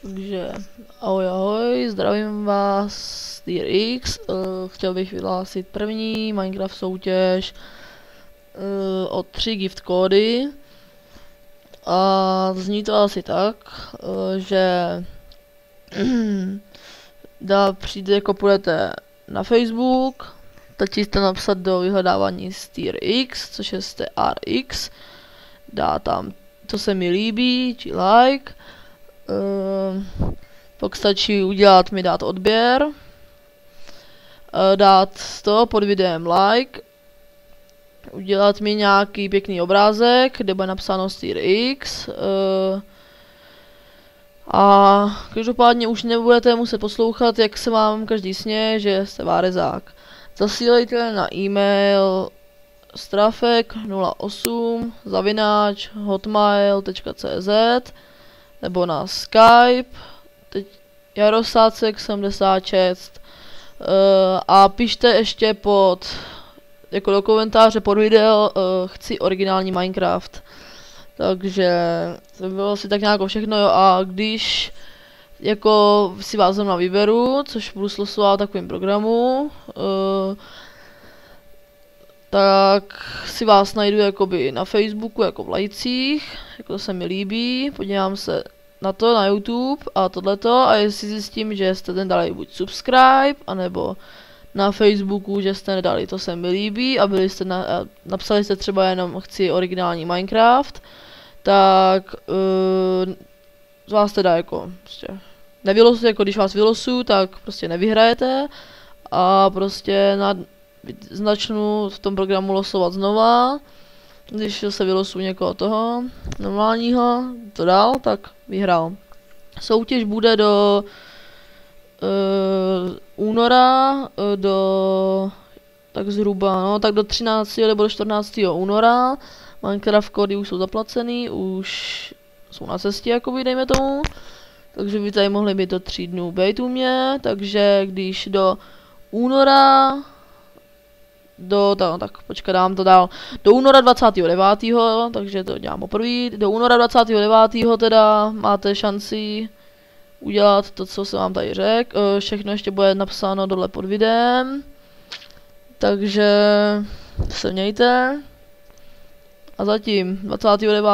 Takže ahoj ahoj, zdravím vás z TierX. Chtěl bych vyhlásit první Minecraft soutěž o 3 gift kódy. A zní to asi tak, že přijde, jako půjdete na Facebook, stačíte napsat do vyhledávání TierX, což je TRX, dá tam to se mi líbí, či like. Pak stačí dát odběr, dát to pod videem like, udělat mi nějaký pěkný obrázek, kde bude napsáno TierX, a každopádně už nebudete muset poslouchat, jak se vám každý sně, že jste várezák. Zasílejte na e-mail strafek08@hotmail.cz nebo na Skype jarosácek76 a pište ještě jako do komentáře pod video chci originální Minecraft. Takže to bylo asi tak nějak všechno, jo. A když jako si vás zrovna vyberu, což budu slosovat v takovém programu, tak si vás najdu jakoby na Facebooku jako v lajcích, jako to se mi líbí, podívám se na to na YouTube a tohleto, a jestli zjistím, že jste ten dali buď subscribe, anebo na Facebooku, že jste nedali to se mi líbí a napsali jste třeba jenom chci originální Minecraft, tak z vás teda jako prostě nevylosuje, jako když vás vylosuju, tak prostě nevyhrajete a prostě začnu v tom programu losovat znova. Když se vylosuju někoho toho normálního, to dal, tak vyhrál. Soutěž bude do února, tak zhruba, no, tak do 13. nebo do 14. února. Minecraft kódy už jsou zaplacený, už jsou na cestě, jakoby, dejme tomu. Takže by tady mohli být do 3 dnů být u mě, takže když do února, tak počkat, dám to dál, do února 29., takže to dělám poprvé, do února 29. teda máte šanci udělat to, co jsem vám tady řekl, všechno ještě bude napsáno dole pod videem, takže se mějte a zatím 29.